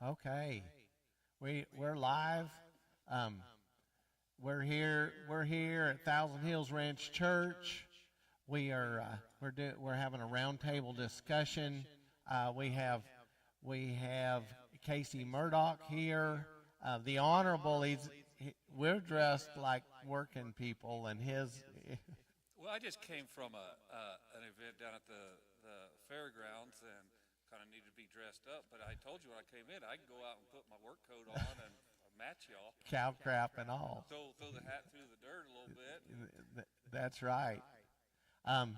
Okay. We're live. Um, we're here at Thousand Hills Ranch Church. We're having a roundtable discussion. We have Casey Murdoch here. The Honorable. We're dressed like working people, and his. Well, I just came from an event down at the fairgrounds and kind of needed to be dressed up. But I told you when I came in, I can go out and put my work coat on and match y'all. Cow crap and all. Throw the hat through the dirt a little bit. That's right. Um,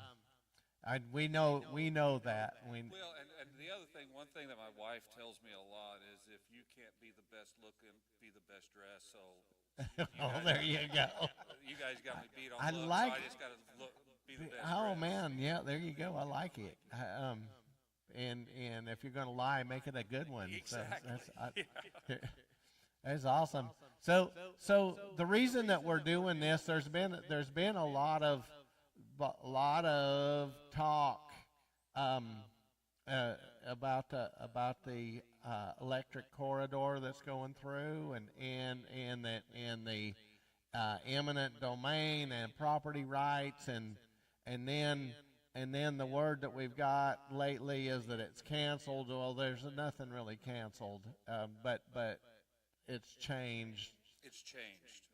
we know that. Well, and the other thing, one thing that my wife tells me a lot is if you can't be the best looking, be the best dressed. So There you go. you guys got me beat on I looks, like. so I just got to be the best Oh dressed. man, yeah, there you go. I like it. And if you're gonna lie, make it a good one. Exactly. That's awesome. So the reason that we're doing this, there's been a lot of talk um, about the electric corridor that's going through, and the eminent domain and property rights, and then the word that we've got lately is that it's canceled. Well, there's nothing really canceled, but it's changed. It's changed.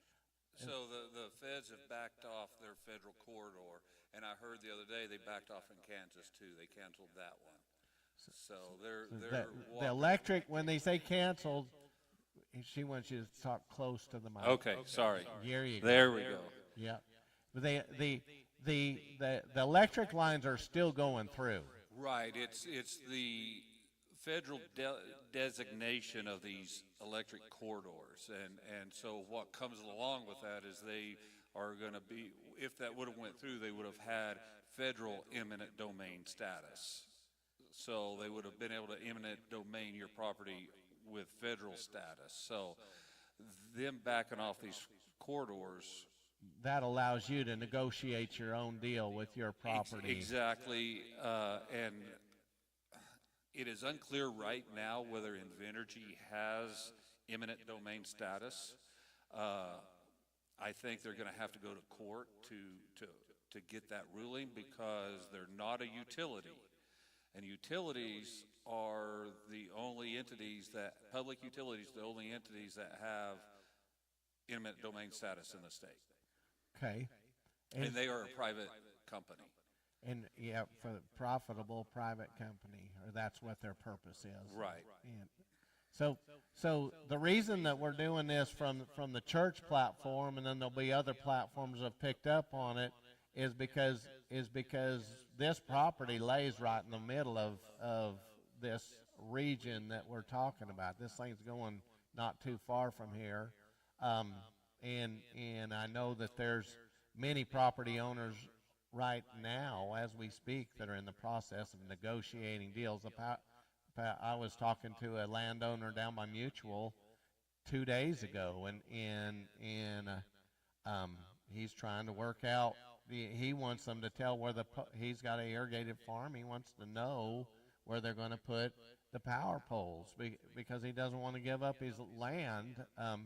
So the feds have backed off their federal corridor, and I heard the other day they backed off in Kansas too. They canceled that one. So The electric, when they say canceled, she wants you to talk close to the mic. Okay, sorry. There you go. There we go. Yeah. But the electric lines are still going through. Right. It's the federal designation of these electric corridors, and so what comes along with that is they are going to be, if that would have went through, they would have had federal eminent domain status. So they would have been able to eminent domain your property with federal status. So them backing off these corridors. That allows you to negotiate your own deal with your property. Exactly, and it is unclear right now whether Invenergy has eminent domain status. I think they're going to have to go to court to get that ruling because they're not a utility. And utilities are the only entities public utilities, the only entities that have eminent domain status in the state. Okay. And they are a private company. And yeah, for the profitable private company, or that's what their purpose is. Right. And so the reason that we're doing this from the church platform, and then there'll be other platforms that have picked up on it, is because this property lays right in the middle of this region that we're talking about. This thing's going not too far from here, and I know that there's many property owners right now, as we speak, that are in the process of negotiating deals. I was talking to a landowner down by Mutual 2 days ago, and he's trying to work out. He wants them to tell where he's got an irrigated farm. He wants to know where they're going to put the power poles because he doesn't want to give up his land.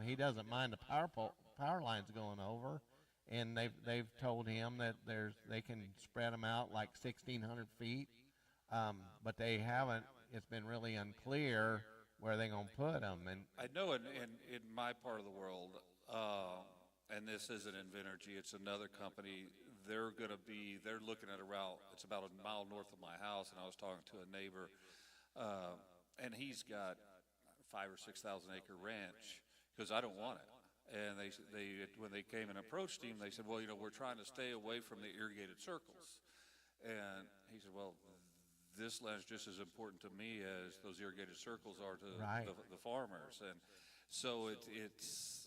He doesn't mind the power lines going over, and they've told him that they can spread them out like 1,600 feet, but they haven't. It's been really unclear where they're going to put them. And I know in my part of the world, and this isn't Invenergy, it's another company. They're looking at a route. It's about a mile north of my house, and I was talking to a neighbor, and he's got 5,000 or 6,000 acre ranch because I don't want it. And when they came and approached him, they said, well, we're trying to stay away from the irrigated circles. And he said, well, this land's just as important to me as those irrigated circles are to the farmers. And so it's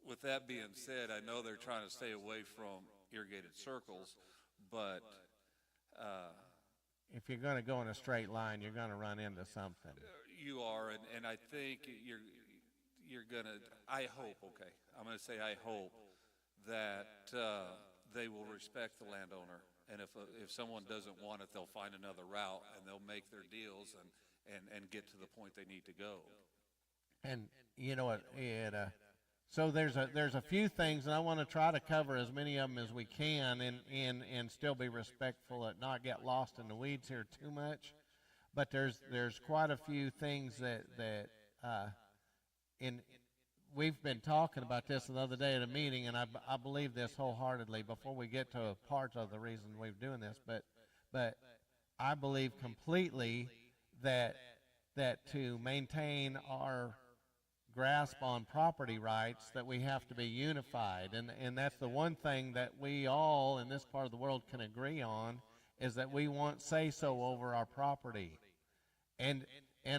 with that being said, I know they're trying to stay away from irrigated circles, but if you're going to go in a straight line, you're going to run into something. You are, and I think you're going to, I hope, okay, I'm going to say I hope that they will respect the landowner. And if someone doesn't want it, they'll find another route, and they'll make their deals, and get to the point they need to go. And you know so there's a few things, and I want to try to cover as many of them as we can, and still be respectful and not get lost in the weeds here too much. But there's quite a few things that in we've been talking about this the other day at a meeting, and I believe this wholeheartedly. Before we get to a part of the reason we're doing this, but I believe completely that to maintain our grasp on property rights, that we have to be unified, and that's the one thing that we all in this part of the world can agree on, is that we want say-so over our property. And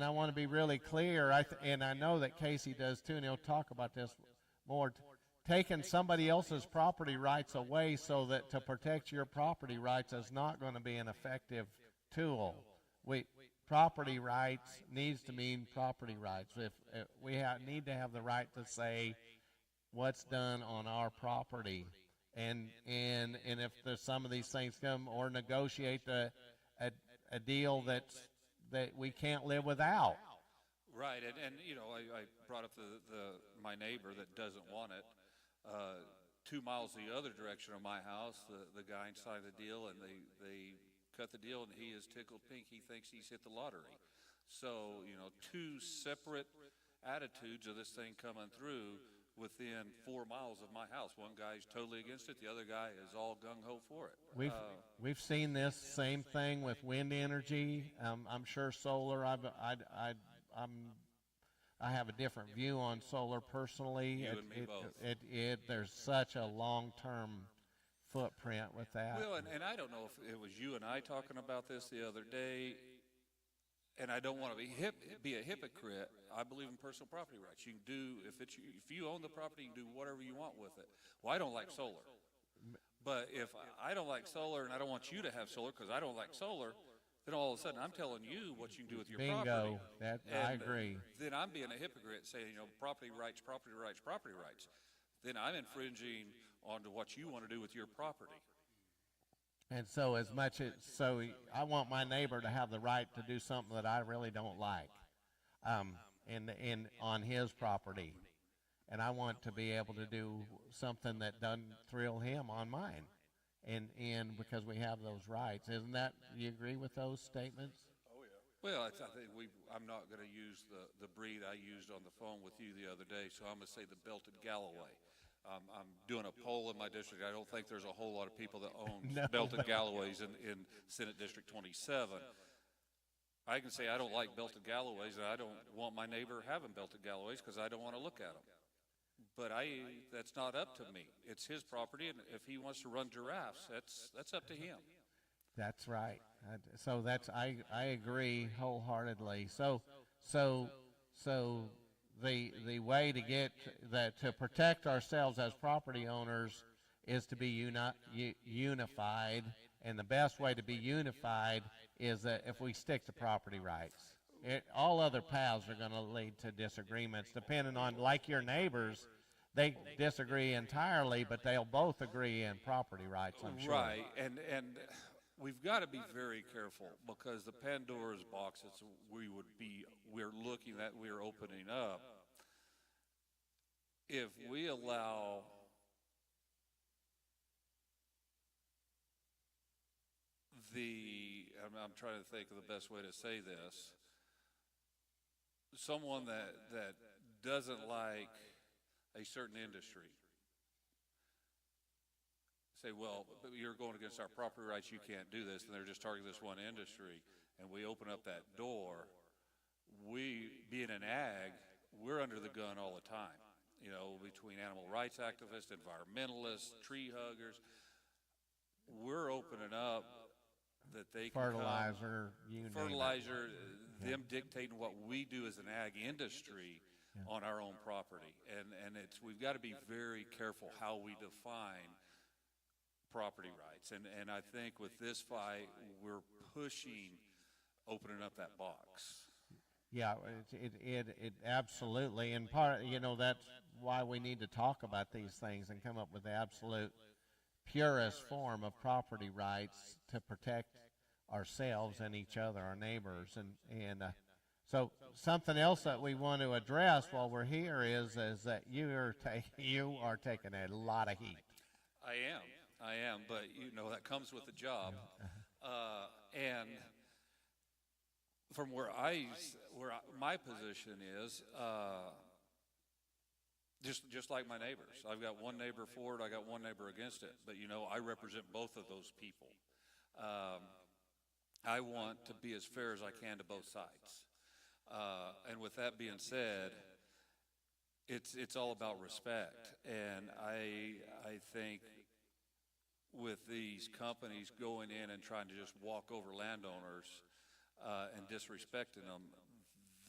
I want to be really clear, and I know that Casey does too, and he'll talk about this more. Taking somebody else's property rights away so that to protect your property rights is not going to be an effective tool. Property rights needs to mean property rights. If we need to have the right to say what's done on our property, and if there's some of these things come, or negotiate a deal that we can't live without. Right, and you know, I brought up my neighbor that doesn't want it. 2 miles the other direction of my house, the guy signed the deal, and they cut the deal, and he is tickled pink. He thinks he's hit the lottery. So, you know, 2 separate attitudes of this thing coming through within 4 miles of my house. One guy's totally against it. The other guy is all gung-ho for it. We've seen this same thing with wind energy. I'm sure solar. I have a different view on solar personally. You and me both. There's such a long-term footprint with that. Well, and I don't know if it was you and I talking about this the other day. And I don't want to be a hypocrite. I believe in personal property rights. You can do, if you own the property, you can do whatever you want with it. Well, I don't like solar. But if I don't like solar and I don't want you to have solar because I don't like solar, then all of a sudden I'm telling you what you can do with your property. Bingo. I agree. Then I'm being a hypocrite saying, you know, property rights, property rights, property rights. Then I'm infringing onto what you want to do with your property. And so I want my neighbor to have the right to do something that I really don't like, on his property, and I want to be able to do something that doesn't thrill him on mine, and because we have those rights. Isn't that, you agree with those statements? Oh yeah. Well, I think I'm not going to use the breed I used on the phone with you the other day, so I'm going to say the belted Galloway. I'm doing a poll in my district. I don't think there's a whole lot of people that own belted Galloways in Senate District 27. I can say I don't like belted Galloways, and I don't want my neighbor having belted Galloways because I don't want to look at them. But that's not up to me. It's his property, and if he wants to run giraffes, that's up to him. That's right. So I agree wholeheartedly. So the way to get that, to protect ourselves as property owners, is to be unified, and the best way to be unified is that if we stick to property rights. All other paths are going to lead to disagreements, depending on, like your neighbors, they disagree entirely, but they'll both agree in property rights, I'm sure. Right, and we've got to be very careful, because the Pandora's box that we're opening up, if we allow I'm trying to think of the best way to say this, someone that doesn't like a certain industry, say, well, you're going against our property rights, you can't do this, and they're just targeting this one industry, and we open up that door, we, being an ag, we're under the gun all the time, you know, between animal rights activists, environmentalists, tree huggers. We're opening up that they can fertilizer, them dictating what we do as an ag industry on our own property, and we've got to be very careful how we define property rights, and I think with this fight we're pushing opening up that box. Yeah, it absolutely, and that's why we need to talk about these things and come up with the absolute purest form of property rights to protect ourselves and each other, our neighbors, and So something else that we want to address while we're here is that you are taking a lot of heat. I am, but that comes with the job. And from my position is, just like my neighbors. I've got one neighbor for it, I got one neighbor against it. But I represent both of those people. I want to be as fair as I can to both sides. And with that being said, it's all about respect. And I think with these companies going in and trying to just walk over landowners and disrespecting them,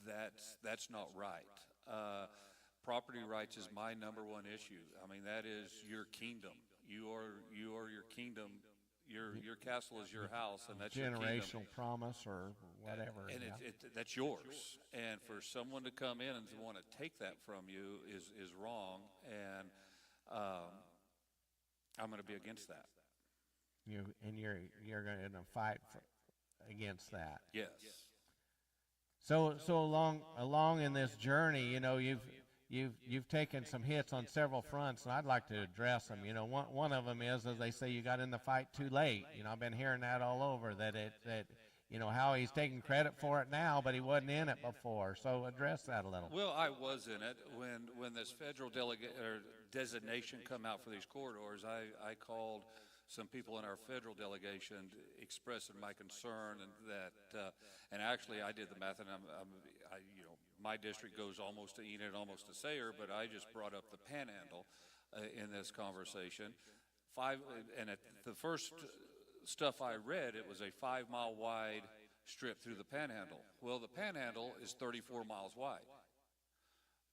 that's not right. Property rights is my number one issue. I mean, that is your kingdom. You are your kingdom. Your castle is your house, and that's your kingdom. Generational promise or whatever. And that's yours. And for someone to come in and to want to take that from you is wrong. And I'm going to be against that. You're going to fight against that. Yes. So along in this journey, you've taken some hits on several fronts, and I'd like to address them. One of them is, as they say, you got in the fight too late. I've been hearing that all over, that how he's taking credit for it now, but he wasn't in it before. So address that a little. Well, I was in it when this federal designation come out for these corridors. I called some people in our federal delegation expressing my concern, and actually I did the math, and my district goes almost to Enid, almost to Sayre, but I just brought up the Panhandle in this conversation. The first stuff I read, it was a 5-mile wide strip through the Panhandle. Well, the Panhandle is 34 miles wide.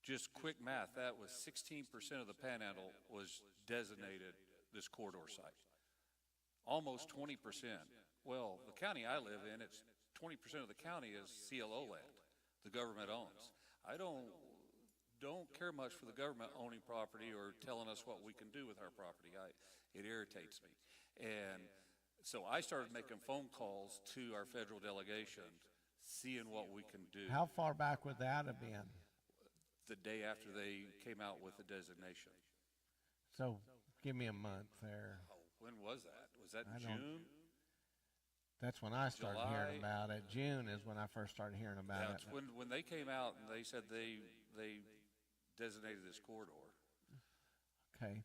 Just quick math, that was 16% of the Panhandle was designated this corridor site. Almost 20%. Well, the county I live in, it's 20% of the county is CLO land. The government owns. I don't care much for the government owning property or telling us what we can do with our property. It irritates me. And so I started making phone calls to our federal delegation, seeing what we can do. How far back would that have been? The day after they came out with the designation. So give me a month there. Oh, when was that? Was that June? That's when I started July? hearing about it. June is when I first started hearing about it. It's when they came out and they said they designated this corridor. Okay.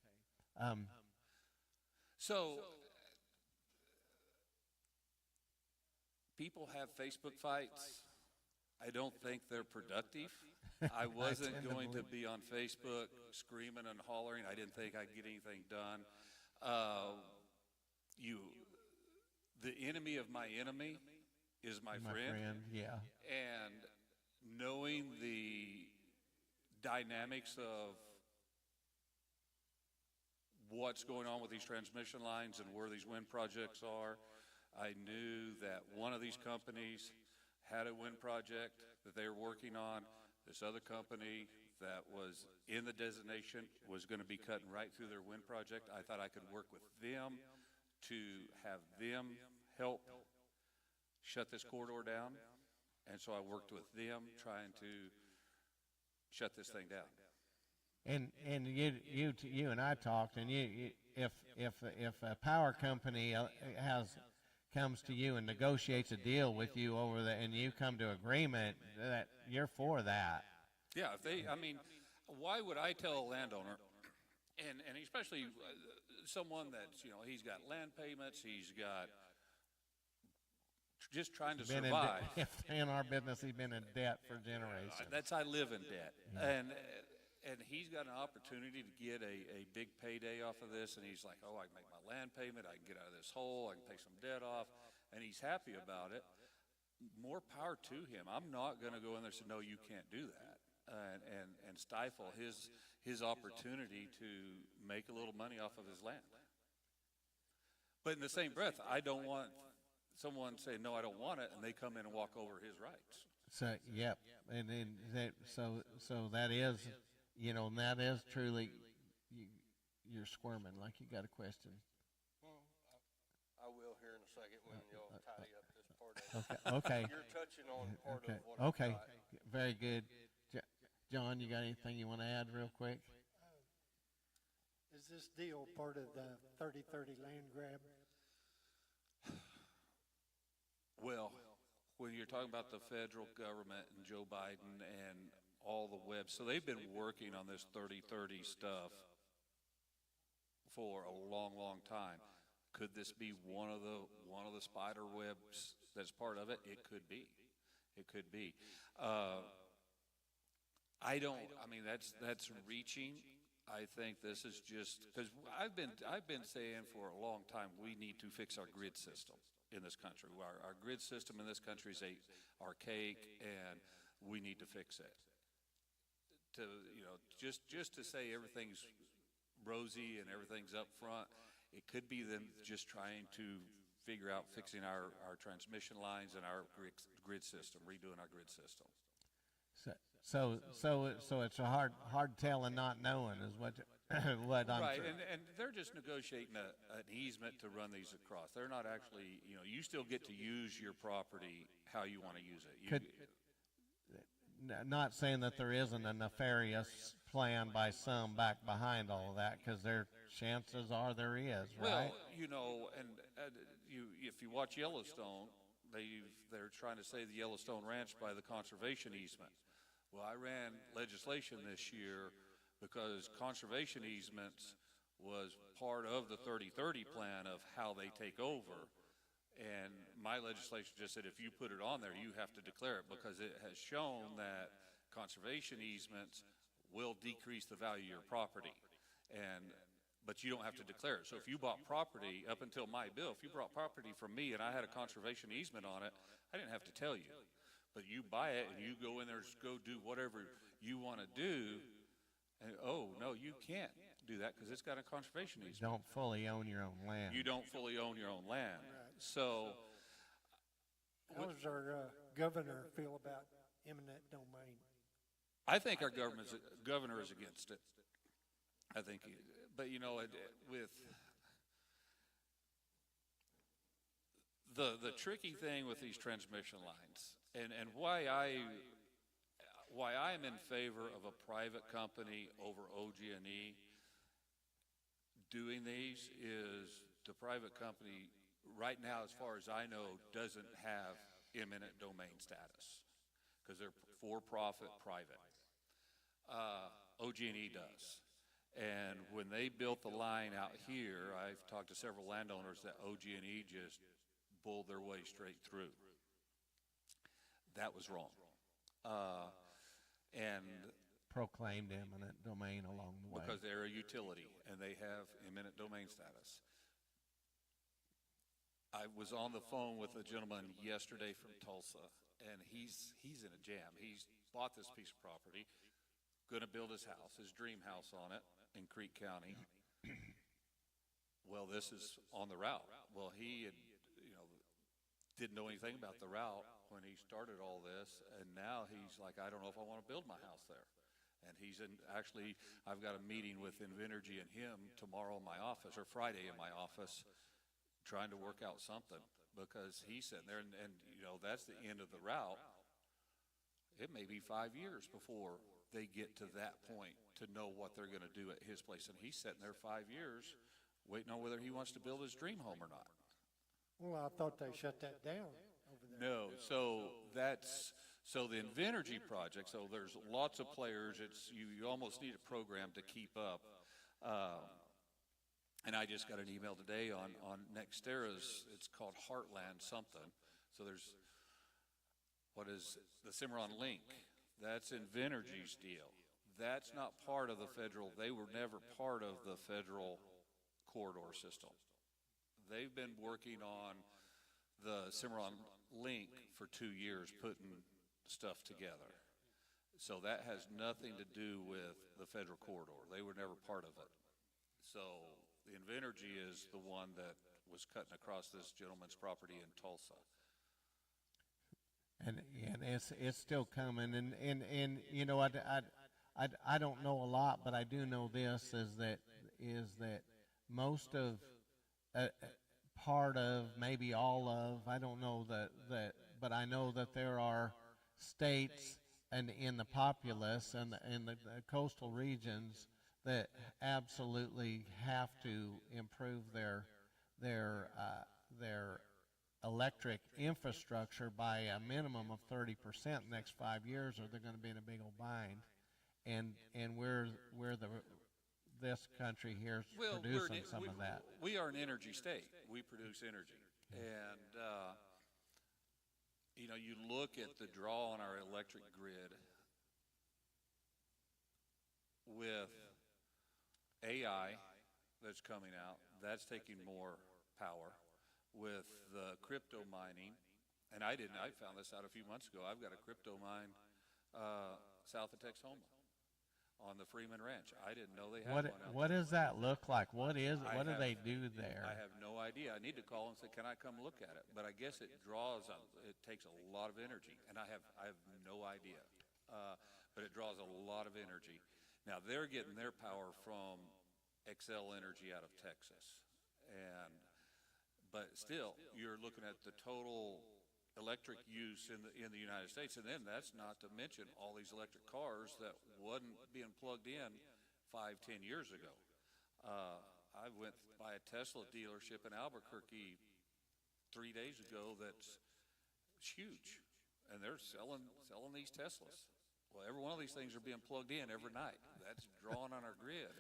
So people have Facebook fights. I don't think they're productive. I wasn't going to be on Facebook screaming and hollering. I didn't think I'd get anything done. The enemy of my enemy is my friend. Yeah. And knowing the dynamics of what's going on with these transmission lines and where these wind projects are, I knew that one of these companies had a wind project that they were working on. This other company that was in the designation was going to be cutting right through their wind project. I thought I could work with them to have them help shut this corridor down. And so I worked with them trying to shut this thing down. And you and I talked, and if a power company comes to you and negotiates a deal with you over that, and you come to agreement, that you're for that. Yeah, why would I tell a landowner, and especially someone that's he's got land payments, he's got just trying to survive. In our business, he's been in debt for generations. I live in debt, and he's got an opportunity to get a big payday off of this, and he's like, oh, I can make my land payment, I can get out of this hole, I can pay some debt off, and he's happy about it. More power to him. I'm not going to go in there and say, no, you can't do that, and stifle his opportunity to make a little money off of his land. But in the same breath, I don't want someone saying, no, I don't want it, and they come in and walk over his rights. So, yep, and so that is, and that is truly, you're squirming like you got a question. I will here in a second when y'all tidy up this part of Okay. Okay. You're touching on part Okay. of what I've Okay. got. Very good. John, you got anything you want to add real quick? Is this deal part of the 30/30 land grab? Well, when you're talking about the federal government and Joe Biden and all the webs, so they've been working on this 30/30 stuff for a long, long time. Could this be one of the spider webs that's part of it? It could be. It could be. I don't. I mean, that's reaching. I think this is just because I've been saying for a long time we need to fix our grid system in this country. Our grid system in this country is archaic, and we need to fix it. To just to say everything's rosy and everything's up front, it could be them just trying to figure out fixing our transmission lines and our grid system, redoing our grid system. So it's a hard tell and not knowing is what what I'm Right, sure. and they're just negotiating an easement to run these across. They're not actually, you still get to use your property how you want to use it. Could- Not saying that there isn't a nefarious plan by some back behind all of that, because there chances are there is, right? Well, and if you watch Yellowstone, they're trying to save the Yellowstone Ranch by the conservation easement. Well, I ran legislation this year because conservation easements was part of the 30/30 plan of how they take over. And my legislation just said if you put it on there, you have to declare it because it has shown that conservation easements will decrease the value of your property. But you don't have to declare it. So if you bought property up until my bill, if you bought property from me and I had a conservation easement on it, I didn't have to tell you. But you buy it and you go in there, go do whatever you want to do, and oh no, you can't do that because it's got a conservation easement. Don't fully own your own land. You don't fully own your own land. So How does our governor feel about eminent domain? I think our governor is against it. I think, but with the tricky thing with these transmission lines, and why I'm in favor of a private company over OG&E doing these is the private company right now, as far as I know, doesn't have eminent domain status because they're for-profit private. OG&E does. And when they built the line out here, I've talked to several landowners that OG&E just bulled their way straight through. That was wrong. And Proclaimed eminent domain along the way. because they're a utility and they have eminent domain status. I was on the phone with a gentleman yesterday from Tulsa, and he's in a jam. He's bought this piece of property, going to build his house, his dream house on it in Creek County. Well, this is on the route. Well, he had, didn't know anything about the route when he started all this, and now he's like, I don't know if I want to build my house there. And actually, I've got a meeting with Invenergy and him tomorrow in my office, or Friday in my office, trying to work out something, because he's sitting there, and that's the end of the route. It may be 5 years before they get to that point to know what they're going to do at his place. And he's sitting there 5 years waiting on whether he wants to build his dream home or not. Well, I thought they shut that down over there. No, so the Invenergy project, so there's lots of players. You almost need a program to keep up. And I just got an email today on Nextera's, it's called Heartland something. So there's, what is the Cimarron Link? That's Invenergy's deal. That's not part of the federal, they were never part of the federal corridor system. They've been working on the Cimarron Link for 2 years, putting stuff together. So that has nothing to do with the federal corridor. They were never part of it. So the Invenergy is the one that was cutting across this gentleman's property in Tulsa. And it's still coming, and I don't know a lot, but I do know this is that most of part of, maybe all of, I don't know but I know that there are states and in the populace and the coastal regions that absolutely have to improve their electric infrastructure by a minimum of 30% the next 5 years, or they're going to be in a big old bind. And this country here is Well, producing some of that. we are an energy state. We produce energy. And, you look at the draw on our electric grid with AI that's coming out, that's taking more power. With the crypto mining, and I found this out a few months ago. I've got a crypto mine south of Texoma on the Freeman Ranch. I didn't know they had one out What there. does that look like? What do have- they do there? I have no idea. I need to call and say, can I come look at it? But I guess it takes a lot of energy, and I have no idea. But it draws a lot of energy. Now they're getting their power from Xcel Energy out of Texas, but still, you're looking at the total electric use in the United States, and then that's not to mention all these electric cars that wasn't being plugged in 5-10 years ago. I went by a Tesla dealership in Albuquerque 3 days ago that's huge, and they're selling these Teslas. Well, every one of these things are being plugged in every night. That's drawing on our grid.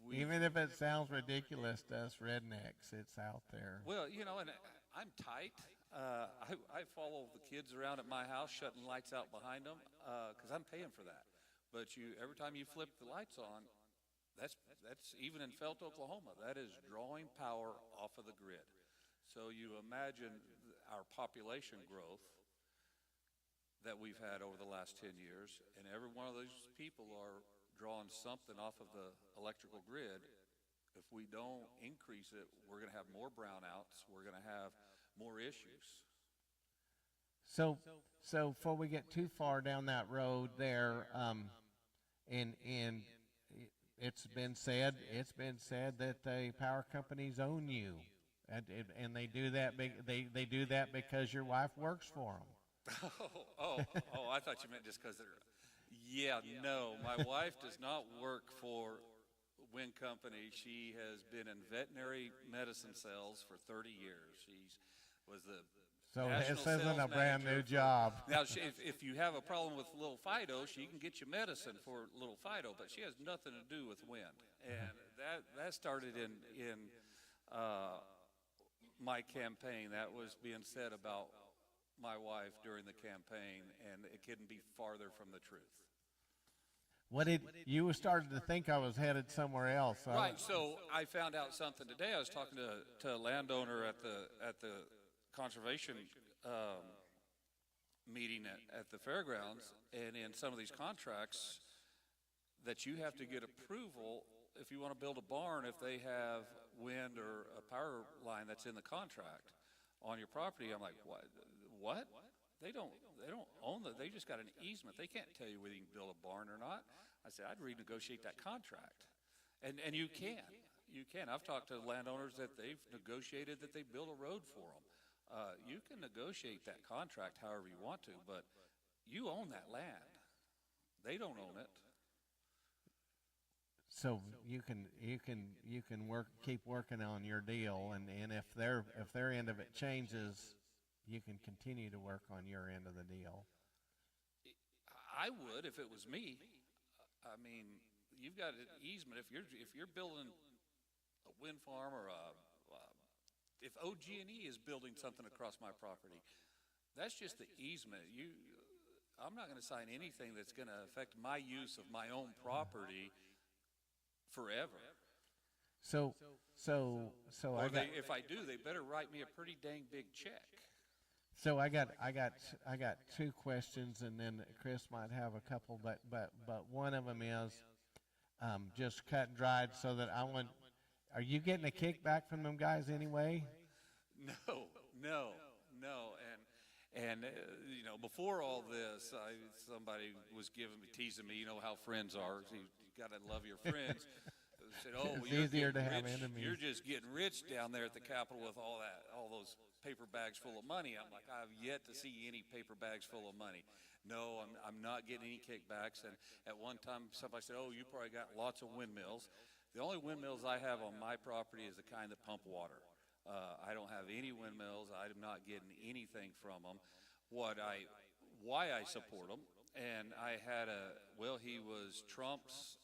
Even if it sounds ridiculous to us rednecks, it's out there. Well, and I'm tight. I follow the kids around at my house, shutting lights out behind them, because I'm paying for that. But every time you flip the lights on, that's even in Felt, Oklahoma, that is drawing power off of the grid. So you imagine our population growth that we've had over the last 10 years, and every one of those people are drawing something off of the electrical grid. If we don't increase it, we're going to have more brownouts. We're going to have more issues. So before we get too far down that road there, and it's been said that the power companies own you, and they do that they do that because your wife works for them. I thought you meant just because they're. Yeah, no, my wife does not work for Wind Company. She has been in veterinary medicine sales for 30 years. She was the So national this isn't sales a brand manager new job. Now, if you have a problem with little Fido, she can get you medicine for little Fido, but she has nothing to do with wind. And that started in my campaign. That was being said about my wife during the campaign, and it couldn't be farther from the truth. You started to think I was headed somewhere else? Right. So I found out something today. I was talking to a landowner at the conservation meeting at the fairgrounds, and in some of these contracts that you have to get approval if you want to build a barn if they have wind or a power line that's in the contract on your property. I'm like, what? They don't own it. They just got an easement. They can't tell you whether you can build a barn or not. I said, I'd renegotiate that contract. And you can. You can. I've talked to landowners that they've negotiated that they build a road for them. You can negotiate that contract however you want to, but you own that land. They don't own it. So you can keep working on your deal, and if their end of it changes, you can continue to work on your end of the deal. I would if it was me. I mean, you've got an easement. If you're building a wind farm or if OG&E is building something across my property, that's just the easement. I'm not going to sign anything that's going to affect my use of my own property forever. So If I do, they better write me a pretty dang big check. So I got two questions, and then Chris might have a couple, but one of them is just cut and dried. So that are you getting a kickback from them guys anyway? No. And before all this, somebody was teasing me. You know how friends are. You got to love your friends. said, "Oh, well, It's you're easier to getting have rich. enemies. You're just getting rich down there at the Capitol with all those paper bags full of money." I'm like, "I've yet to see any paper bags full of money. No, I'm not getting any kickbacks." And at one time, somebody said, "Oh, you probably got lots of windmills." The only windmills I have on my property is the kind that pump water. I don't have any windmills. I'm not getting anything from them. Why I support them, and he was Trump's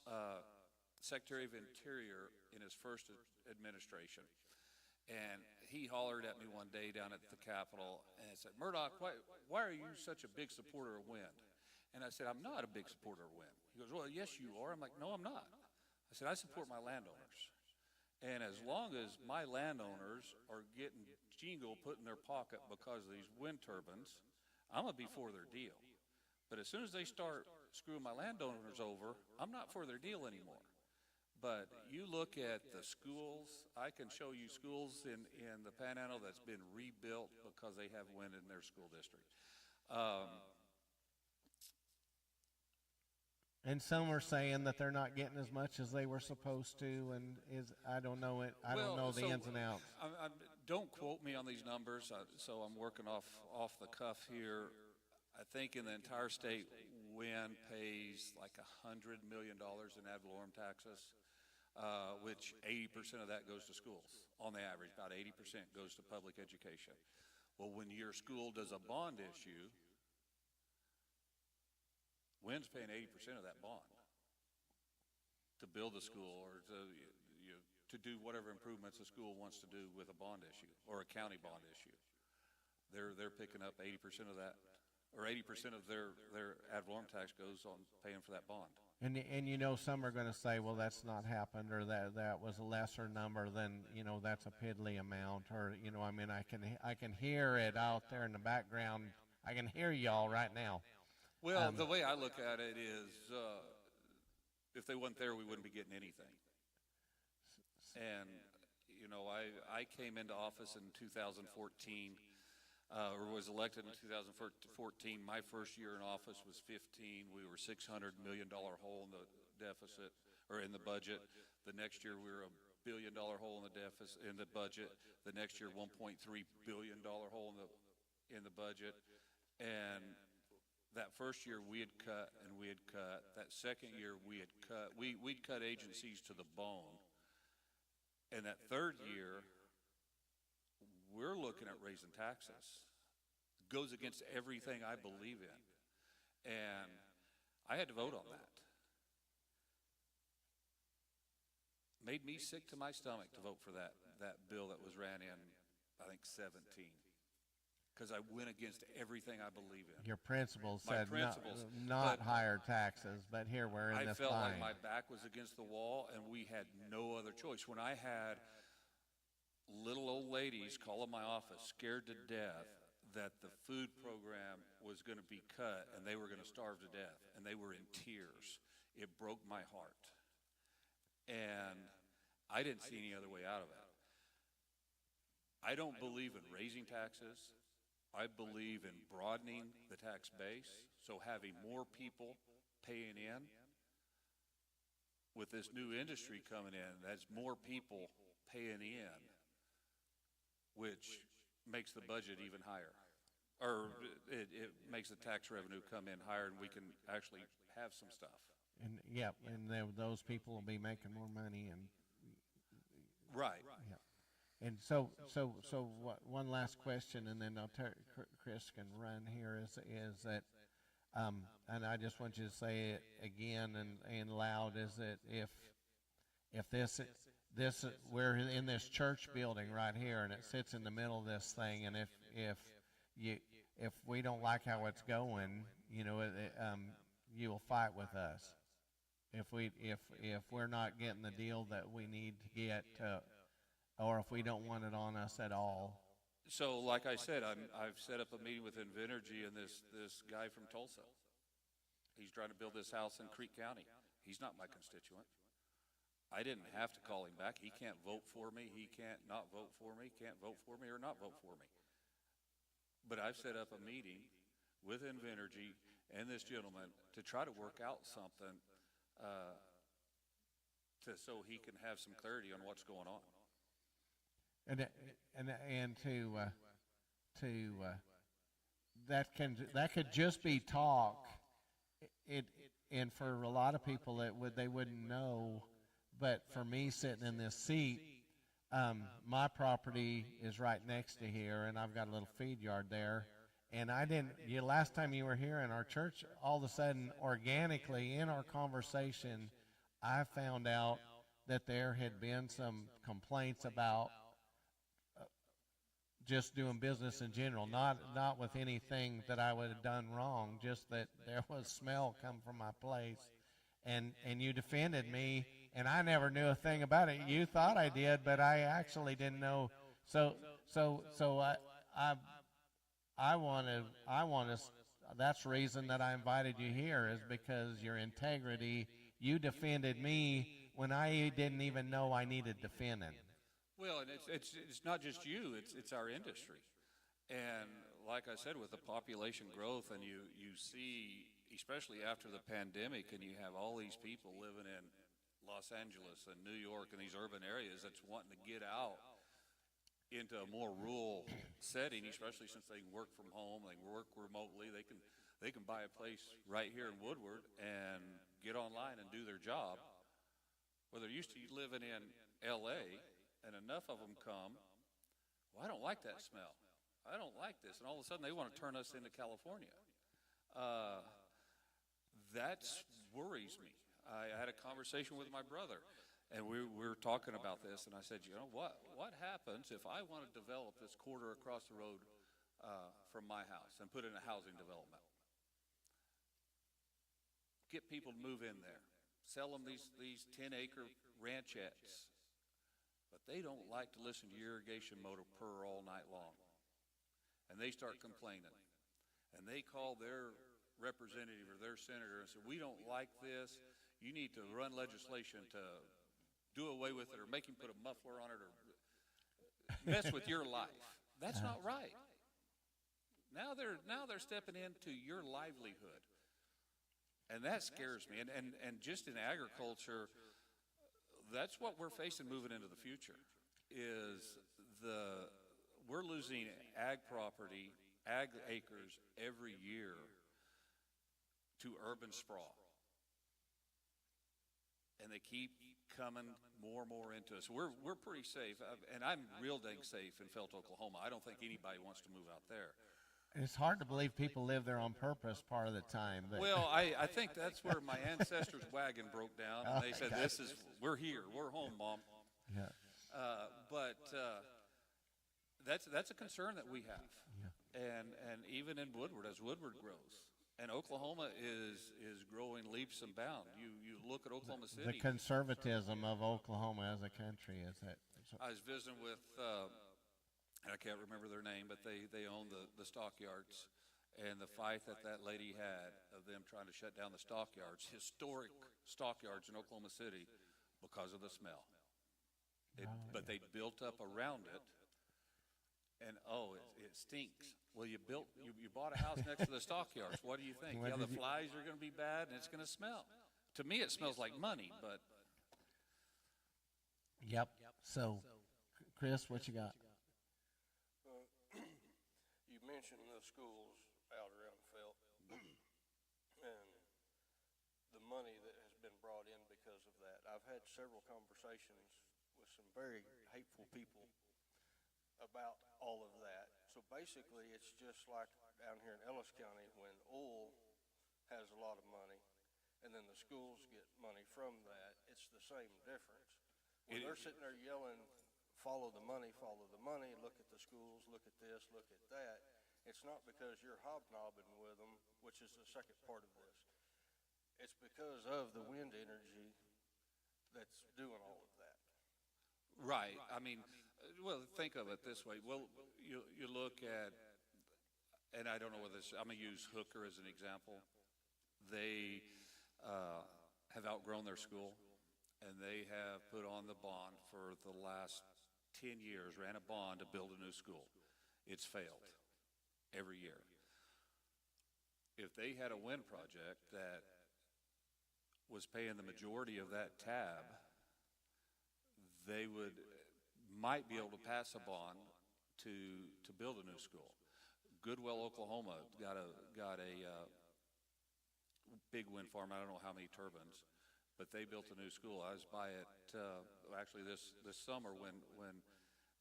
Secretary of Interior in his first administration. And he hollered at me one day down at the Capitol and said, "Murdoch, why are you such a big supporter of wind?" And I said, "I'm not a big supporter of wind." He goes, "Well, yes, you are." I'm like, "No, I'm not." I said, "I support my landowners. And as long as my landowners are getting jingle put in their pocket because of these wind turbines, I'm going to be for their deal. But as soon as they start screwing my landowners over, I'm not for their deal anymore." But you look at the schools, I can show you schools in the Panhandle that's been rebuilt because they have wind in their school district. And some are saying that they're not getting as much as they were supposed to, and I don't know it. I don't know the ins and outs. Don't quote me on these numbers, so I'm working off the cuff here. I think in the entire state, wind pays like $100 million in ad valorem taxes, which 80% of that goes to schools. On the average, about 80% goes to public education. Well, when your school does a bond issue, wind's paying 80% of that bond to build the school or to do whatever improvements the school wants to do with a bond issue or a county bond issue. They're picking up 80% of that, or 80% of their ad valorem tax goes on paying for that bond. And some are going to say, well, that's not happened, or that was a lesser number than, that's a piddly amount, or I mean, I can hear it out there in the background. I can hear y'all right now. Well, the way I look at it is, if they weren't there, we wouldn't be getting anything. And I came into office in 2014. Or was elected in 2014. My first year in office was 15. We were $600 million hole in the deficit, or in the budget. The next year we were $1 billion hole in the deficit, in the budget. The next year, $1.3 billion hole in the budget. And that first year we had cut and we had cut. That second year we had cut. We'd cut agencies to the bone. And that third year, we're looking at raising taxes. Goes against everything I believe in. And I had to vote on that. Made me sick to my stomach to vote for that bill that was ran in, I think, 17. Because I went against everything I believe in. Your principles My said principles, not but higher taxes, but here we're in I this felt bind. like my back was against the wall, and we had no other choice. When I had little old ladies calling my office scared to death that the food program was going to be cut and they were going to starve to death, and they were in tears, it broke my heart. And I didn't see any other way out of it. I don't believe in raising taxes. I believe in broadening the tax base, so having more people paying in. With this new industry coming in, that's more people paying in, which makes the budget even higher. Or it makes the tax revenue come in higher, and we can actually have some stuff. And those people will be making more money, and Right. yeah. And so one last question, and then Chris can run here. Is that, and I just want you to say it again and loud. Is that if this we're in this church building right here, and it sits in the middle of this thing, and if we don't like how it's going, you will fight with us. If we're not getting the deal that we need to get, or if we don't want it on us at all. So, like I said, I've set up a meeting with Invenergy and this guy from Tulsa. He's trying to build this house in Creek County. He's not my constituent. I didn't have to call him back. He can't vote for me. He can't not vote for me. Can't vote for me or not vote for me. But I've set up a meeting with Invenergy and this gentleman to try to work out something so he can have some clarity on what's going on. And to that could just be talk. It and for a lot of people they wouldn't know, but for me sitting in this seat, my property is right next to here, and I've got a little feed yard there. And I didn't. Last time you were here in our church, all of a sudden, organically in our conversation, I found out that there had been some complaints about just doing business in general, not with anything that I would have done wrong, just that there was smell come from my place, and you defended me, and I never knew a thing about it. You thought I did, but I actually didn't know. So I want to. That's the reason that I invited you here, is because your integrity. You defended me when I didn't even know I needed defending. Well, and it's not just you; it's our industry, and like I said, with the population growth, and you see, especially after the pandemic, and you have all these people living in Los Angeles and New York and these urban areas that's wanting to get out into a more rural setting, especially since they can work from home, they can work remotely, they can buy a place right here in Woodward and get online and do their job. Where they're used to living in L.A., and enough of them come, well, I don't like that smell. I don't like this. And all of a sudden they want to turn us into California. That worries me. I had a conversation with my brother, and we were talking about this, and I said, you know, what happens if I want to develop this quarter across the road from my house and put in a housing development? Get people to move in there. Sell them these 10-acre ranchettes. But they don't like to listen to your irrigation motor purr all night long. And they start complaining. And they call their representative or their senator and say, we don't like this. You need to run legislation to do away with it, or make him put a muffler on it, or mess with your life. That's not right. Now they're stepping into your livelihood. And that scares me. And just in agriculture, that's what we're facing moving into the future, is we're losing ag property, ag acres every year to urban sprawl. And they keep coming more and more into us. We're pretty safe, and I'm real dang safe in Felt, Oklahoma. I don't think anybody wants to move out there. It's hard to believe people live there on purpose part of the time. But. Well, I think that's where my ancestors' wagon broke down, and they said, we're here, we're home, Mom. Yeah. But that's a concern that we have. Yeah. And even in Woodward, as Woodward grows, and Oklahoma is growing leaps and bounds. You look at Oklahoma City. The conservatism of Oklahoma as a country is that. I was visiting with, I can't remember their name, but they own the stockyards, and the fight that lady had of them trying to shut down the stockyards, historic stockyards in Oklahoma City, because of the smell. But they built up around it, and it stinks. Well, you bought a house next to the stockyards. What do you think? Yeah, the flies are going to be bad, and it's going to smell. To me, it smells like money, but. Yep. So, Chris, what you got? You mentioned the schools out around Felt, and the money that has been brought in because of that. I've had several conversations with some very hateful people about all of that. So basically, it's just like down here in Ellis County when oil has a lot of money, and then the schools get money from that. It's the same difference. When they're sitting there yelling, follow the money, look at the schools, look at this, look at that, it's not because you're hobnobbing with them, which is the second part of this. It's because of the wind energy that's doing all of that. Right. I mean, well, think of it this way. Well, you look at, and I don't know whether I'm going to use Hooker as an example. They have outgrown their school, and they have put on the bond for the last 10 years, ran a bond to build a new school. It's failed every year. If they had a wind project that was paying the majority of that tab, they might be able to pass a bond to build a new school. Goodwell, Oklahoma got a big wind farm. I don't know how many turbines, but they built a new school. I was by it actually this summer when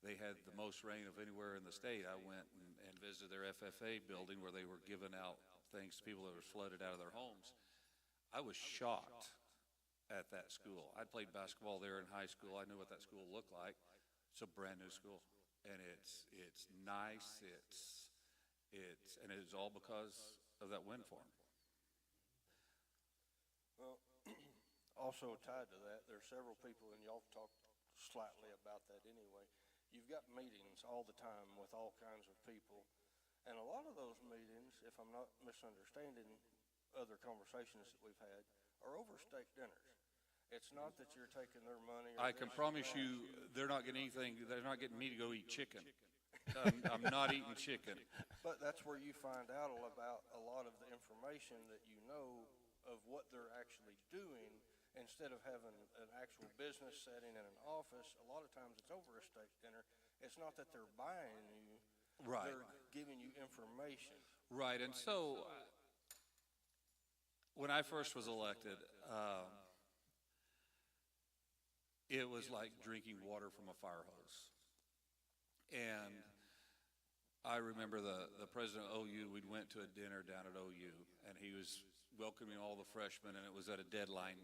they had the most rain of anywhere in the state. I went and visited their FFA building where they were giving out things to people that were flooded out of their homes. I was shocked at that school. I'd played basketball there in high school. I knew what that school looked like. It's a brand new school, and it's nice. And it's all because of that wind farm. Well, also tied to that, there's several people, and y'all talked slightly about that anyway. You've got meetings all the time with all kinds of people, and a lot of those meetings, if I'm not misunderstanding other conversations that we've had, are over steak dinners. It's not that you're taking their money. Or I can promise you, they're not getting anything. They're not getting me to go eat chicken. I'm not eating chicken. But that's where you find out about a lot of the information that you know of what they're actually doing. Instead of having an actual business setting in an office, a lot of times it's over a steak dinner. It's not that they're buying you. Right. They're giving you information. Right, and so when I first was elected, it was like drinking water from a fire hose. And I remember the president of OU, we went to a dinner down at OU, and he was welcoming all the freshmen, and it was at a deadline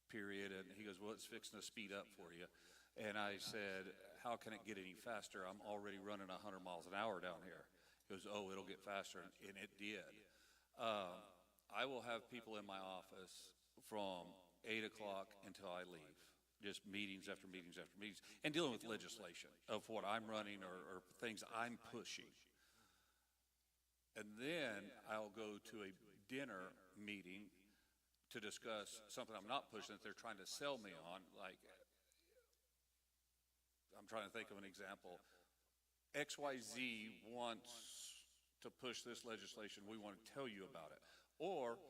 period, and he goes, well, it's fixing to speed up for you. And I said, how can it get any faster? I'm already running 100 miles an hour down here. He goes, oh, it'll get faster, and it did. I will have people in my office from 8 o'clock until I leave, just meetings after meetings after meetings, and dealing with legislation of what I'm running or things I'm pushing. And then I'll go to a dinner meeting to discuss something I'm not pushing that they're trying to sell me on. Like, I'm trying to think of an example. XYZ wants to push this legislation. We want to tell you about it. Or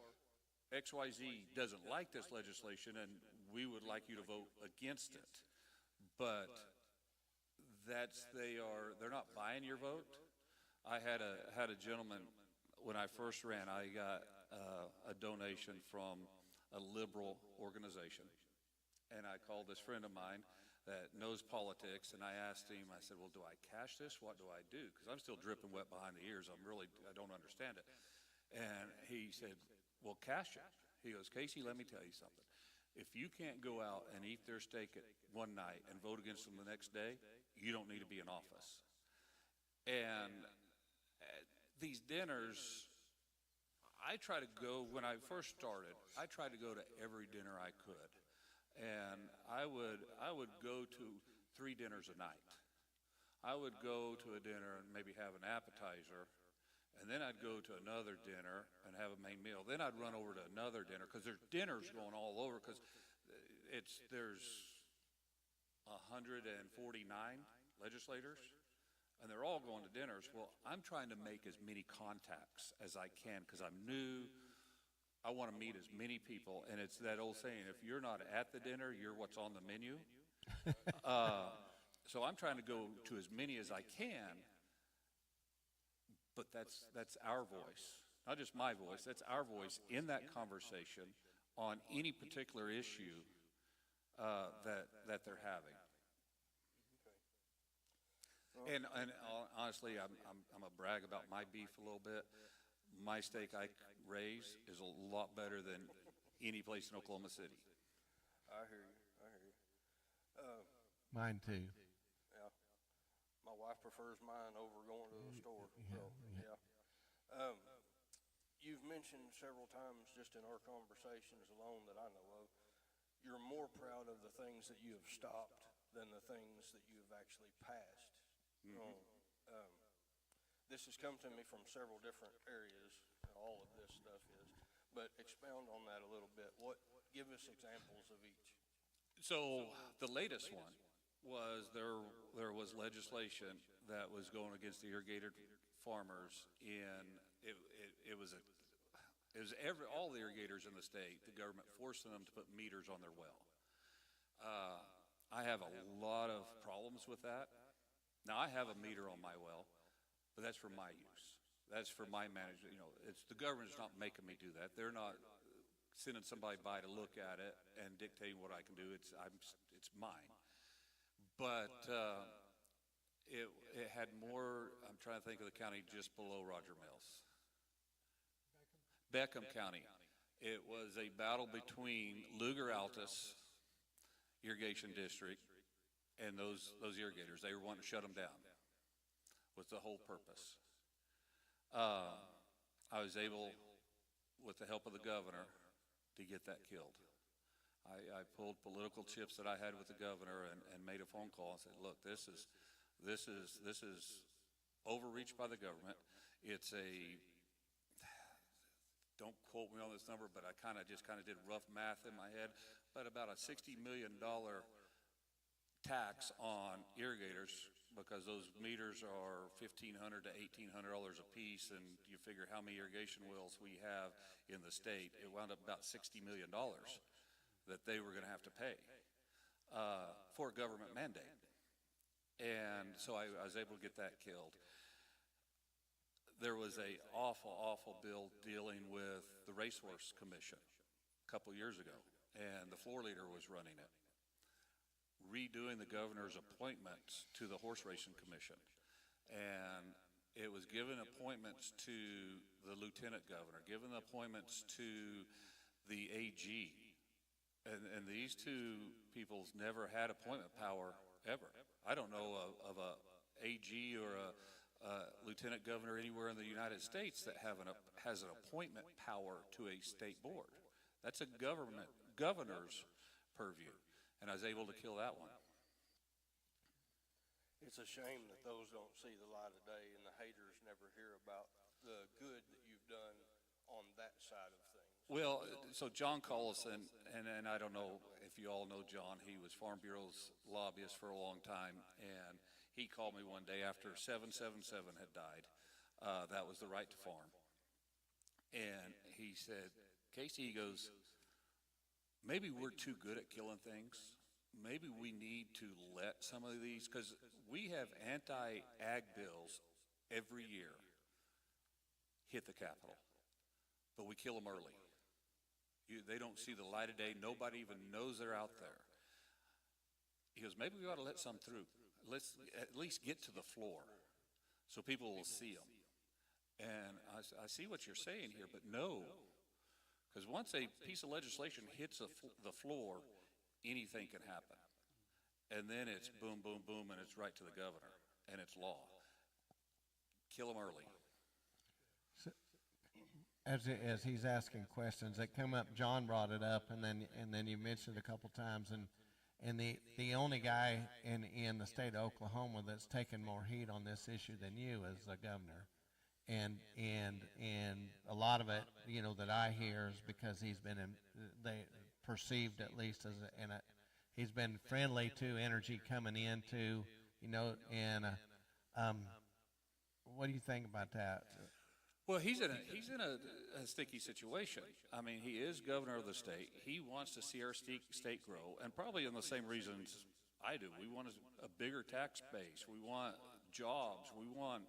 XYZ doesn't like this legislation and we would like you to vote against it. But they're not buying your vote. I had a gentleman, when I first ran, I got a donation from a liberal organization. And I called this friend of mine that knows politics, and I asked him, I said, well, do I cash this? What do I do? Because I'm still dripping wet behind the ears. I don't understand it. And he said, well, cash it. He goes, Casey, let me tell you something. If you can't go out and eat their steak at one night and vote against them the next day, you don't need to be in office. And these dinners, I try to go, when I first started, I tried to go to every dinner I could. And I would go to 3 dinners a night. I would go to a dinner and maybe have an appetizer, and then I'd go to another dinner and have a main meal. Then I'd run over to another dinner, because there's dinners going all over, because there's 149 legislators, and they're all going to dinners. Well, I'm trying to make as many contacts as I can, because I'm new. I want to meet as many people, and it's that old saying, if you're not at the dinner, you're what's on the menu. So I'm trying to go to as many as I can, but that's our voice, not just my voice, that's our voice in that conversation on any particular issue that they're having. And honestly, I'm a brag about my beef a little bit. My steak I raise is a lot better than any place in Oklahoma City. I hear you. Mine too. Yeah. My wife prefers mine over going to the store. So, yeah. You've mentioned several times just in our conversations alone that I know of, you're more proud of the things that you have stopped than the things that you have actually passed. Mm-hmm. This has come to me from several different areas, all of this stuff is, but expound on that a little bit. Give us examples of each. So the latest one was there was legislation that was going against the irrigated farmers, and it was all the irrigators in the state, the government forcing them to put meters on their well. I have a lot of problems with that. Now, I have a meter on my well, but that's for my use. That's for my management, you know, it's, the government's not making me do that. They're not sending somebody by to look at it and dictating what I can do. It's mine. But, it had more, I'm trying to think of the county just below Roger Mills. Beckham County. It was a battle between Lugar Altus Irrigation District and those irrigators. They were wanting to shut them down. Was the whole purpose. I was able, with the help of the governor, to get that killed. I pulled political chips that I had with the governor and made a phone call and said, look, this is overreach by the government. It's don't quote me on this number, but I just did rough math in my head, but about a $60 million tax on irrigators, because those meters are $1,500 to $1,800 a piece, and you figure how many irrigation wells we have in the state. It wound up about $60 million that they were going to have to pay for a government mandate. And so I was able to get that killed. There was a awful bill dealing with the Racehorse Commission a couple years ago, and the floor leader was running it, redoing the governor's appointments to the Horse Racing Commission. And it was given appointments to the lieutenant governor, given appointments to the AG. And these two people's never had appointment power ever. I don't know of a AG or a lieutenant governor anywhere in the United States that has an appointment power to a state board. That's a governor's purview, and I was able to kill that one. It's a shame that those don't see the light of day and the haters never hear about the good that you've done on that side of things. Well, so John Collison, and I don't know if you all know John, he was Farm Bureau's lobbyist for a long time, and he called me one day after 777 had died. That was the right to farm. And he said, Casey, he goes, maybe we're too good at killing things. Maybe we need to let some of these, because we have anti-ag bills every year hit the Capitol, but we kill them early. They don't see the light of day. Nobody even knows they're out there. He goes, maybe we ought to let some through. Let's at least get to the floor so people will see them. And I see what you're saying here, but no, because once a piece of legislation hits the floor, anything can happen. And then it's boom, boom, boom, and it's right to the governor, and it's law. Kill them early. So, as he's asking questions that come up, John brought it up, and then you mentioned it a couple times, and the only guy in the state of Oklahoma that's taken more heat on this issue than you is the governor, and a lot of it, you know, that I hear is because he's been perceived at least as he's been friendly to energy coming into, you know, and what do you think about that? Well, he's in a sticky situation. I mean, he is governor of the state. He wants to see our state grow, and probably in the same reasons I do. We want a bigger tax base. We want jobs. We want,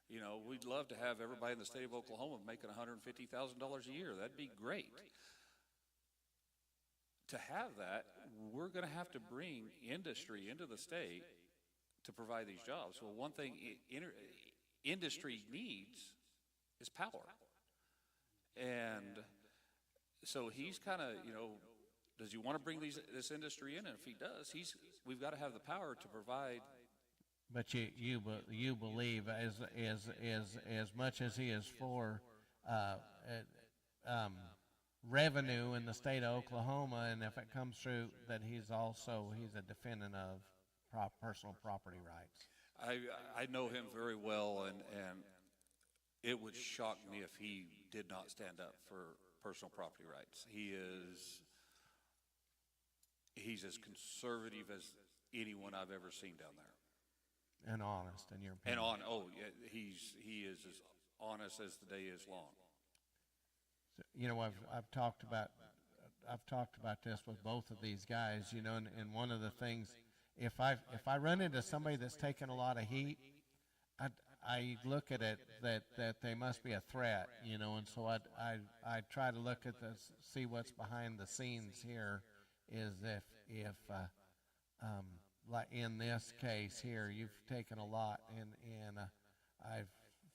you know, we'd love to have everybody in the state of Oklahoma making $150,000 a year. That'd be great. To have that, we're going to have to bring industry into the state to provide these jobs. Well, one thing industry needs is power. And so he's kind of, you know, does he want to bring this industry in? And if he does, we've got to have the power to provide. But you believe as much as he is for revenue in the state of Oklahoma, and if it comes through, that he's a defendant of personal property rights. I know him very well, and it would shock me if he did not stand up for personal property rights. He's as conservative as anyone I've ever seen down there. And honest, in your opinion. He is as honest as the day is long. So, you know, I've talked about this with both of these guys, you know, and one of the things if I run into somebody that's taking a lot of heat, I look at it that they must be a threat, you know, and so I try to look at this, see what's behind the scenes here, is if like in this case here, you've taken a lot, and I've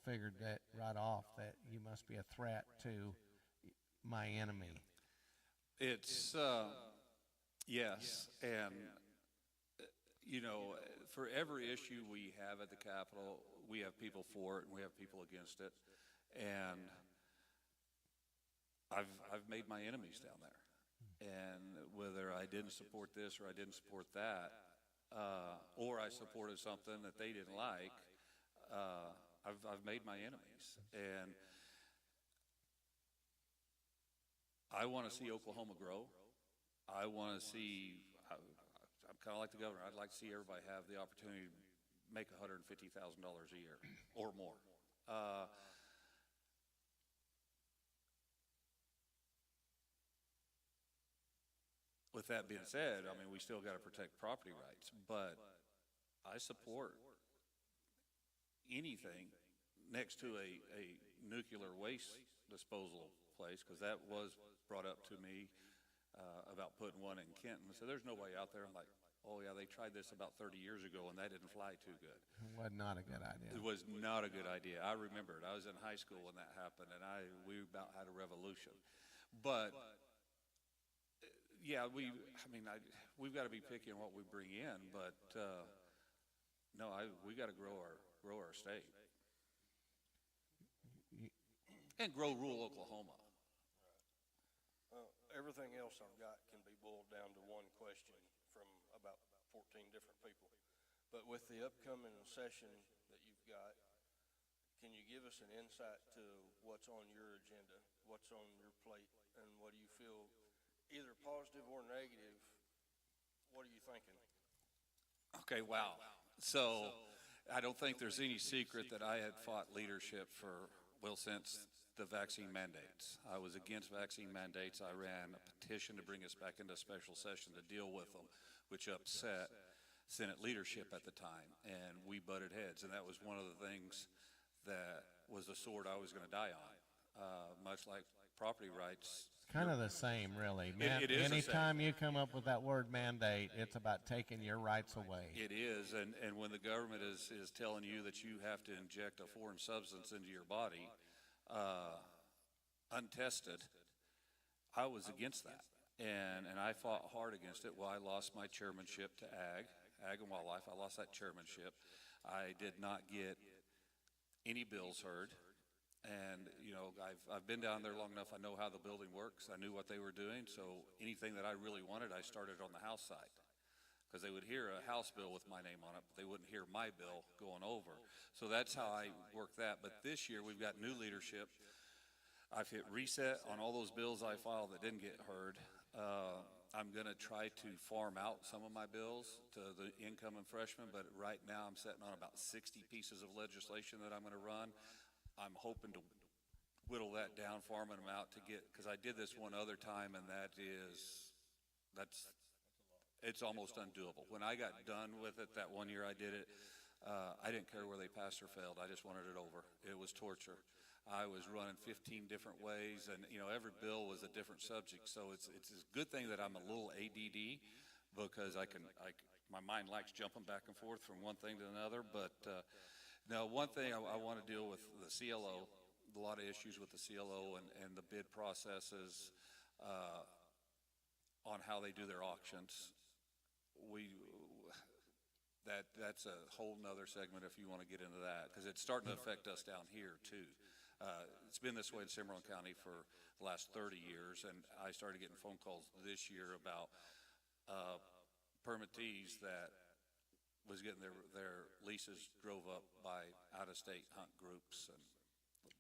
figured that right off that you must be a threat to my enemy. It's, yes, and, you know, for every issue we have at the Capitol, we have people for it and we have people against it. And I've made my enemies down there. And whether I didn't support this or I didn't support that, or I supported something that they didn't like, I've made my enemies. And I want to see Oklahoma grow. I want to see, I'm kind of like the governor. I'd like to see everybody have the opportunity to make $150,000 a year or more. With that being said, I mean, we still got to protect property rights, but I support anything next to a nuclear waste disposal place, because that was brought up to me about putting one in Kenton. So there's no way out there. I'm like, oh yeah, they tried this about 30 years ago and that didn't fly too good. Was not a good idea. It was not a good idea. I remember it. I was in high school when that happened, and we about had a revolution. But yeah, we've got to be picky on what we bring in. But no, we got to grow our state and grow rural Oklahoma. Everything else I've got can be boiled down to one question from about 14 different people. But with the upcoming session that you've got, can you give us an insight to what's on your agenda, what's on your plate, and what do you feel, either positive or negative, what are you thinking? Okay, wow. So I don't think there's any secret that I had fought leadership for, well, since the vaccine mandates. I was against vaccine mandates. I ran a petition to bring us back into special session to deal with them, which upset Senate leadership at the time, and we butted heads, and that was one of the things that was the sword I was going to die on, much like property rights. Kind of the same, really. It is the Anytime same. you come up with that word mandate, it's about taking your rights away. It is, and when the government is telling you that you have to inject a foreign substance into your body, untested, I was against that, and I fought hard against it. Well, I lost my chairmanship to Ag and Wildlife. I lost that chairmanship. I did not get any bills heard, and you know, I've been down there long enough. I know how the building works. I knew what they were doing, so anything that I really wanted, I started on the House side, because they would hear a House bill with my name on it, but they wouldn't hear my bill going over. So that's how I worked that. But this year we've got new leadership. I've hit reset on all those bills I filed that didn't get heard. I'm going to try to farm out some of my bills to the incoming freshmen, but right now I'm sitting on about 60 pieces of legislation that I'm going to run. I'm hoping to whittle that down, farming them out to get, because I did this one other time, and it's almost undoable. When I got done with it, that one year I did it, I didn't care where they passed or failed. I just wanted it over. It was torture. I was running 15 different ways, and you know, every bill was a different subject. So it's a good thing that I'm a little ADD, because my mind likes jumping back and forth from one thing to another. But now, one thing I want to deal with the CLO. A lot of issues with the CLO and the bid processes on how they do their auctions. That's a whole nother segment if you want to get into that, because it's starting to affect us down here too. It's been this way in Cimarron County for the last 30 years, and I started getting phone calls this year about permittees that was getting their leases drove up by out-of-state hunt groups, and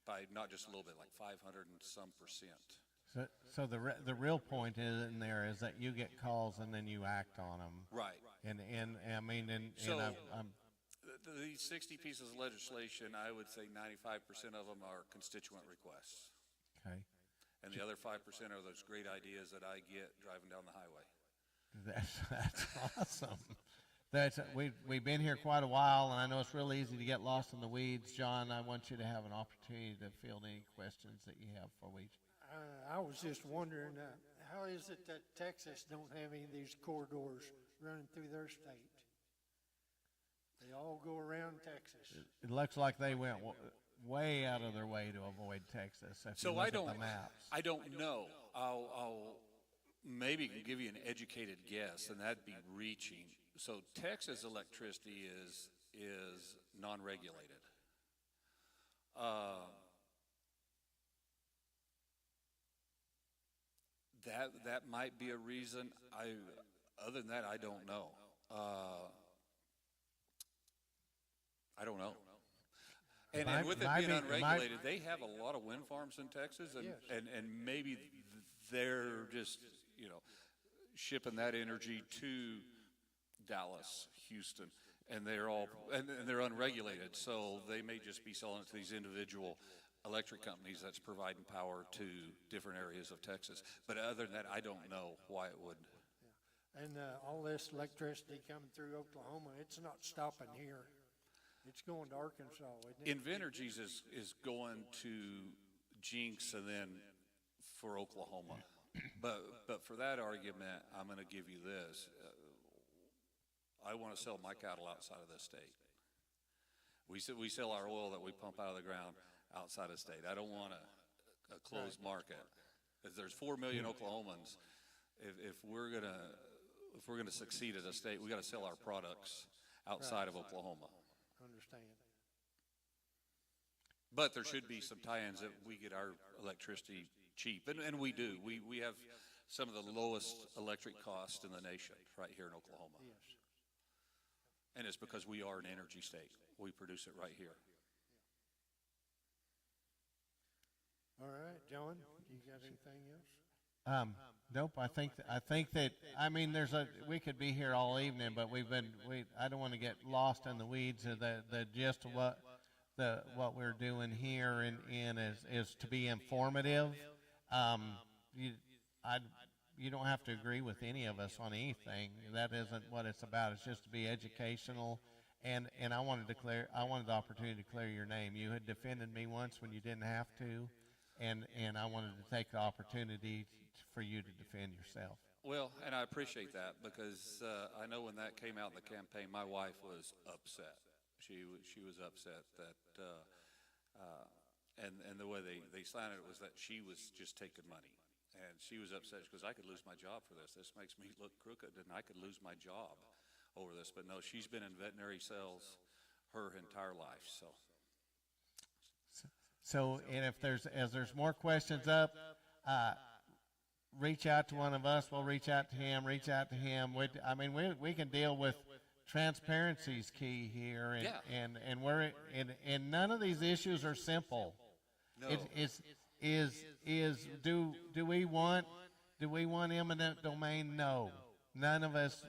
by not just a little bit, like 500 and some %. So the real point in there is that you get calls and then you act on them. Right. And I mean, So I'm these 60 pieces of legislation, I would say 95% of them are constituent requests. okay. And the other 5% are those great ideas that I get driving down the highway. That's awesome. we've been here quite a while, and I know it's real easy to get lost in the weeds. John, I want you to have an opportunity to field any questions that you have before we. I was just wondering, how is it that Texas don't have any of these corridors running through their state? They all go around Texas. It looks like they went way out of their way to avoid Texas. If you So look I at don't, the maps. I don't know. I'll maybe give you an educated guess, and that'd be reaching. So Texas electricity is non-regulated. That might be a reason. Other than that, I don't know. I don't know. And with it being unregulated, they have a lot of wind farms in Texas, and, Yes. and maybe they're just, shipping that energy to Dallas, Houston, and they're all, and they're unregulated, so they may just be selling it to these individual electric companies that's providing power to different areas of Texas. But other than that, I don't know why it would. And all this electricity coming through Oklahoma, it's not stopping here. It's going to Arkansas, isn't it? Invenergies is going to Jinx and then for Oklahoma. But for that argument, I'm going to give you this. I want to sell my cattle outside of the state. We sell our oil that we pump out of the ground outside of state. I don't want a closed market. If there's 4 million Oklahomans, if we're gonna succeed as a state, we got to sell our products outside of Oklahoma. Understand. But there should be some tie-ins that we get our electricity cheap, and we do. We have some of the lowest electric costs in the nation right here in Oklahoma. Yes. And it's because we are an energy state. We produce it right here. All right, John, you got anything else? Nope. I think that we could be here all evening, but I don't want to get lost in the weeds of the gist of what we're doing here is to be informative. You don't have to agree with any of us on anything. That isn't what it's about. It's just to be educational. And I wanted the opportunity to clear your name. You had defended me once when you didn't have to, and I wanted to take the opportunity for you to defend yourself. Well, and I appreciate that because I know when that came out in the campaign, my wife was upset. She was upset that, and the way they slanted it was that she was just taking money. And she was upset because I could lose my job for this. This makes me look crooked, and I could lose my job over this. But no, she's been in veterinary sales her entire life. So, and if there's more questions up, reach out to one of us. We'll reach out to him. Reach out to him. We can deal with transparency's key here, and none of these issues are simple. No. Do we want eminent domain? No. None of us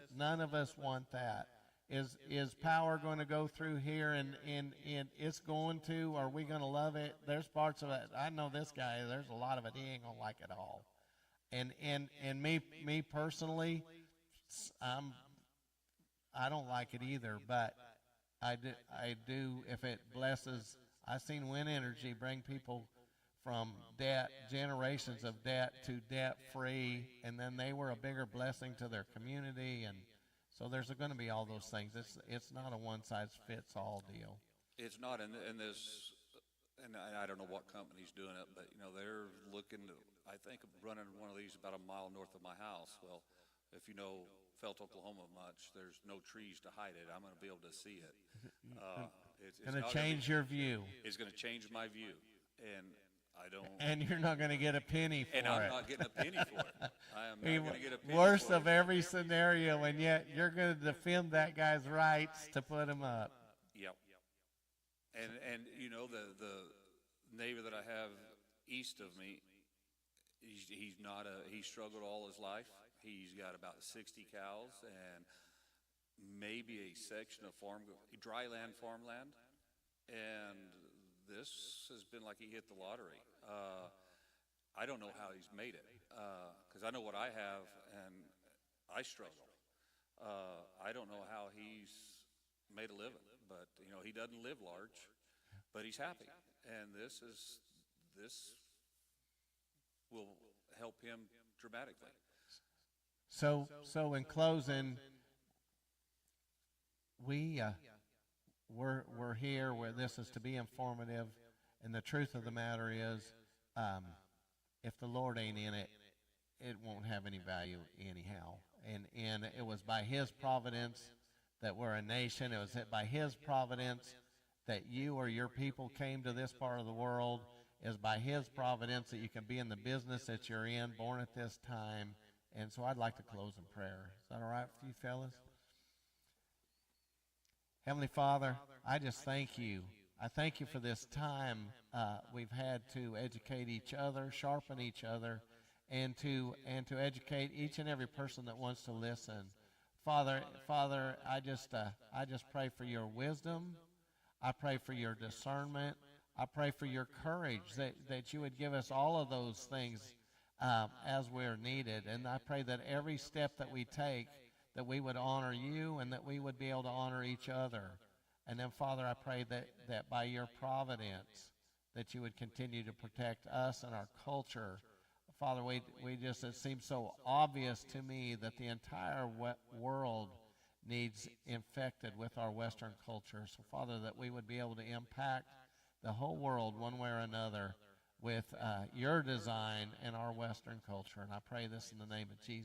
want that. Is power going to go through here and it's going to? Are we going to love it? There's parts of it. I know this guy. There's a lot of it he ain't gonna like at all. And me personally, I don't like it either. But I do if it blesses. I've seen wind energy bring people from debt, generations of debt to debt free, and then they were a bigger blessing to their community, and so there's going to be all those things. It's not a one size fits all deal. It's not, and this, and I don't know what company's doing it, but they're looking to, I think, running one of these about a mile north of my house. Well, if you know Felt, Oklahoma much, there's no trees to hide it. I'm going to be able to see it. It's going to change your view. It's going to change my view, and I don't. And you're not going to get a penny for it. And I'm not getting a penny for it. I am not going to get a penny Worst for of it. every scenario, and yet you're going to defend that guy's rights to put him up. Yep. And the neighbor that I have east of me, he struggled all his life. He's got about 60 cows and maybe a section of dry land, farmland, and this has been like he hit the lottery. I don't know how he's made it because I know what I have, and I struggle. I don't know how he's made a living, but, you know, he doesn't live large, but he's happy. And this will help him dramatically. So in closing, we're here where this is to be informative, and the truth of the matter is, if the Lord ain't in it, it won't have any value anyhow. And it was by His providence that we're a nation. It was by His providence that you or your people came to this part of the world. It is by His providence that you can be in the business that you're in, born at this time. And so I'd like to close in prayer. Is that all right with you fellas? Heavenly Father, I just thank you. I thank you for this time we've had to educate each other, sharpen each other, and to educate each and every person that wants to listen. Father, I just pray for your wisdom. I pray for your discernment. I pray for your courage, that you would give us all of those things as we're needed. And I pray that every step that we take, that we would honor you and that we would be able to honor each other. And then, Father, I pray that by your providence, that you would continue to protect us and our culture. Father, it seems so obvious to me that the entire world needs infected with our Western culture. So, Father, that we would be able to impact the whole world one way or another with your design and our Western culture. And I pray this in the name of Jesus.